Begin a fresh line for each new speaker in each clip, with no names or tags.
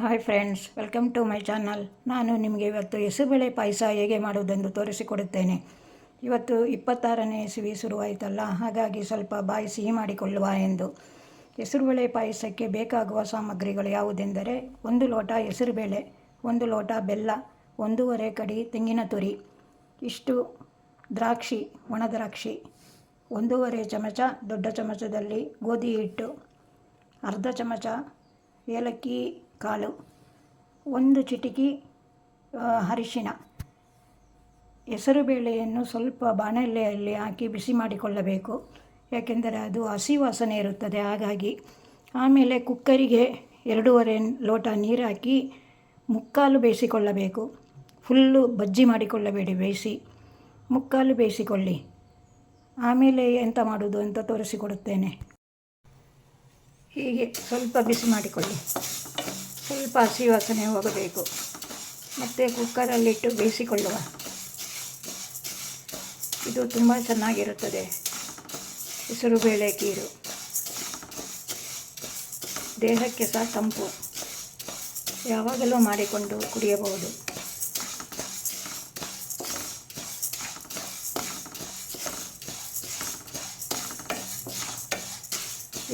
Hi friends, welcome to my channel. ನಾನು ನಿಮಗೆ ಇವತ್ತು ಹೆಸರುಬೇಳೆ ಪಾಯಸ ಹೇಗೆ ಮಾಡುವುದೆಂದು ತೋರಿಸಿಕೊಡುತ್ತೇನೆ. ಇವತ್ತು 26ನೇ ಇಸವಿ ಶುರುವಾಯಿತಲ್ಲ, ಹಾಗಾಗಿ ಸ್ವಲ್ಪ ಬಾಯಿ ಸಿಹಿ ಮಾಡಿಕೊಳ್ಳುವ ಎಂದು. ಹೆಸರುಬೇಳೆ ಪಾಯಸಕ್ಕೆ ಬೇಕಾಗುವ ಸಾಮಗ್ರಿಗಳು ಯಾವುದೆಂದರೆ 1 ಲೋಟ ಹೆಸರುಬೇಳೆ, 1 ಲೋಟ ಬೆಲ್ಲ, 1.5 ಕಡಿ ತೆಂಗಿನ ತುರಿ, ಇಷ್ಟು ದ್ರಾಕ್ಷಿ, ಒಣ ದ್ರಾಕ್ಷಿ, 1.5 ಚಮಚ ದೊಡ್ಡ ಚಮಚದಲ್ಲಿ ಗೋಧಿ ಹಿಟ್ಟು, ಅರ್ಧ ಚಮಚ ಏಲಕ್ಕಿ ಕಾಳು, 1 ಚಿಟಿಕೆ ಅರಿಶಿನ. ಹೆಸರುಬೇಳೆಯನ್ನು ಸ್ವಲ್ಪ ಬಾಣಲೆಯಲ್ಲಿ ಹಾಕಿ ಬಿಸಿ ಮಾಡಿಕೊಳ್ಳಬೇಕು, ಯಾಕೆಂದರೆ ಅದು ಹಸಿ ವಾಸನೆ ಇರುತ್ತದೆ. ಹಾಗಾಗಿ ಆಮೇಲೆ ಕುಕ್ಕರಿಗೆ 2.5 ಲೋಟ ನೀರು ಹಾಕಿ ಮುಕ್ಕಾಲು ಬೇಯಿಸಿಕೊಳ್ಳಬೇಕು. ಫುಲ್ಲು ಬಜ್ಜಿ ಮಾಡಿಕೊಳ್ಳಬೇಡಿ, ಬೇಯಿಸಿ ಮುಕ್ಕಾಲು ಬೇಯಿಸಿಕೊಳ್ಳಿ. ಆಮೇಲೆ ಎಂತ ಮಾಡೋದು ಅಂತ ತೋರಿಸಿಕೊಡುತ್ತೇನೆ. ಹೀಗೆ ಸ್ವಲ್ಪ ಬಿಸಿ ಮಾಡಿಕೊಳ್ಳಿ, ಸ್ವಲ್ಪ ಹಸಿ ವಾಸನೆ ಹೋಗಬೇಕು. ಮತ್ತು ಕುಕ್ಕರಲ್ಲಿಟ್ಟು ಬೇಯಿಸಿಕೊಳ್ಳುವ. ಇದು ತುಂಬ ಚೆನ್ನಾಗಿರುತ್ತದೆ ಹೆಸರುಬೇಳೆ ಖೀರು. ದೇಹಕ್ಕೆ ಸಹ ತಂಪು, ಯಾವಾಗಲೂ ಮಾಡಿಕೊಂಡು ಕುಡಿಯಬಹುದು.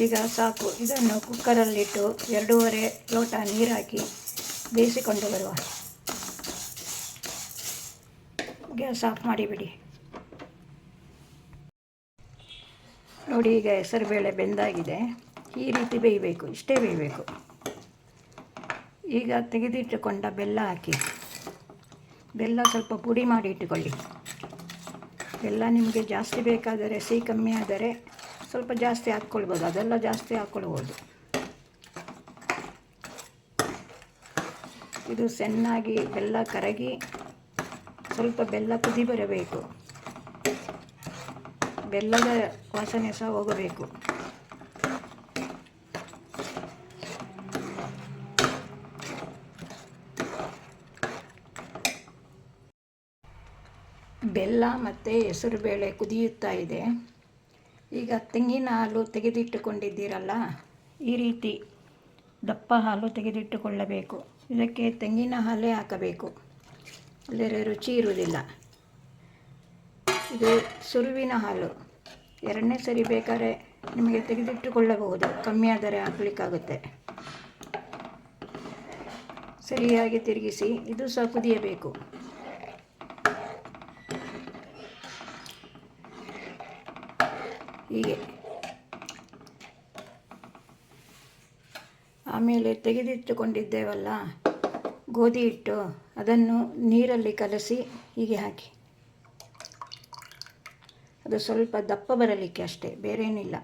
ಈಗ ಸಾಕು. ಇದನ್ನು ಕುಕ್ಕರಲ್ಲಿಟ್ಟು 2.5 ಲೋಟ ನೀರು ಹಾಕಿ ಬೇಯಿಸಿಕೊಂಡು ಬರುವ. ಗ್ಯಾಸ್ ಆಫ್ ಮಾಡಿಬಿಡಿ. ನೋಡಿ, ಈಗ ಹೆಸರುಬೇಳೆ ಬೆಂದಾಗಿದೆ. ಈ ರೀತಿ ಬೇಯಬೇಕು, ಇಷ್ಟೇ ಬೇಯಬೇಕು. ಈಗ ತೆಗೆದಿಟ್ಟುಕೊಂಡ ಬೆಲ್ಲ ಹಾಕಿ. ಬೆಲ್ಲ ಸ್ವಲ್ಪ ಪುಡಿ ಮಾಡಿ ಇಟ್ಟುಕೊಳ್ಳಿ. ಬೆಲ್ಲ ನಿಮಗೆ ಜಾಸ್ತಿ ಬೇಕಾದರೆ, ಸಿಹಿ ಕಮ್ಮಿ ಆದರೆ ಸ್ವಲ್ಪ ಜಾಸ್ತಿ ಹಾಕ್ಕೊಳ್ಬೋದು, ಅದೆಲ್ಲ ಜಾಸ್ತಿ ಹಾಕ್ಕೊಳ್ಬೋದು. ಇದು ಚೆನ್ನಾಗಿ ಬೆಲ್ಲ ಕರಗಿ ಸ್ವಲ್ಪ ಬೆಲ್ಲ ಕುದಿ ಬರಬೇಕು. ಬೆಲ್ಲದ ವಾಸನೆ ಸಹ ಹೋಗಬೇಕು. ಬೆಲ್ಲ ಮತ್ತು ಹೆಸರುಬೇಳೆ ಕುದಿಯುತ್ತಾ ಇದೆ. ಈಗ ತೆಂಗಿನ ಹಾಲು ತೆಗೆದಿಟ್ಟುಕೊಂಡಿದ್ದೀರಲ್ಲ, ಈ ರೀತಿ ದಪ್ಪ ಹಾಲು ತೆಗೆದಿಟ್ಟುಕೊಳ್ಳಬೇಕು. ಇದಕ್ಕೆ ತೆಂಗಿನ ಹಾಲೇ ಹಾಕಬೇಕು, ಅಲ್ಲದೆ ರುಚಿ ಇರುವುದಿಲ್ಲ. ಇದು ಸುರುವಿನ ಹಾಲು. 2ನೇ ಸರಿ ಬೇಕಾದ್ರೆ ನಿಮಗೆ ತೆಗೆದಿಟ್ಟುಕೊಳ್ಳಬಹುದು, ಕಮ್ಮಿ ಆದರೆ ಹಾಕಲಿಕ್ಕಾಗುತ್ತೆ. ಸರಿಯಾಗಿ ತಿರುಗಿಸಿ. ಇದು ಸಹ ಕುದಿಯಬೇಕು. ಹೀಗೆ ಆಮೇಲೆ ತೆಗೆದಿಟ್ಟುಕೊಂಡಿದ್ದೇವಲ್ಲ ಗೋಧಿ ಹಿಟ್ಟು, ಅದನ್ನು ನೀರಲ್ಲಿ ಕಲಸಿ ಹೀಗೆ ಹಾಕಿ. ಅದು ಸ್ವಲ್ಪ ದಪ್ಪ ಬರಲಿಕ್ಕೆ ಅಷ್ಟೇ, ಬೇರೇನಿಲ್ಲ.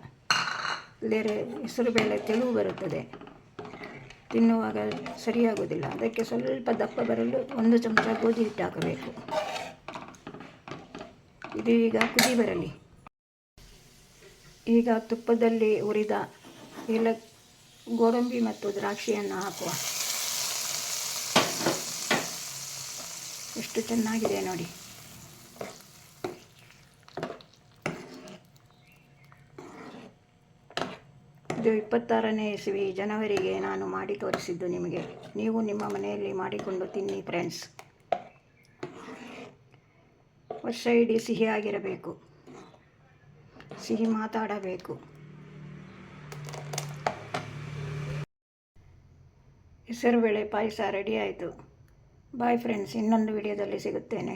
ಬೇರೆ ಹೆಸರುಬೇಳೆ ತೆಳು ಬರುತ್ತದೆ, ತಿನ್ನುವಾಗ ಸರಿಯಾಗುವುದಿಲ್ಲ. ಅದಕ್ಕೆ ಸ್ವಲ್ಪ ದಪ್ಪ ಬರಲು 1 ಚಮಚ ಗೋಧಿ ಹಿಟ್ಟು ಹಾಕಬೇಕು. ಇದು ಈಗ ಕುದಿ ಬರಲಿ. ಈಗ ತುಪ್ಪದಲ್ಲಿ ಹುರಿದ ಗೋಡಂಬಿ ಮತ್ತು ದ್ರಾಕ್ಷಿಯನ್ನು ಹಾಕುವ. ಎಷ್ಟು ಚೆನ್ನಾಗಿದೆ ನೋಡಿ. ಇದು 26ನೇ ಇಸವಿ ಜನವರಿಗೆ ನಾನು ಮಾಡಿ ತೋರಿಸಿದ್ದು ನಿಮಗೆ. ನೀವು ನಿಮ್ಮ ಮನೆಯಲ್ಲಿ ಮಾಡಿಕೊಂಡು ತಿನ್ನಿ ಫ್ರೆಂಡ್ಸ್. ವರ್ಷ ಇಡೀ ಸಿಹಿಯಾಗಿರಬೇಕು, ಸಿಹಿ ಮಾತಾಡಬೇಕು. ಹೆಸರುಬೇಳೆ ಪಾಯಸ ರೆಡಿ ಆಯಿತು. ಬಾಯ್ ಫ್ರೆಂಡ್ಸ್, ಇನ್ನೊಂದು ವಿಡಿಯೋದಲ್ಲಿ ಸಿಗುತ್ತೇನೆ.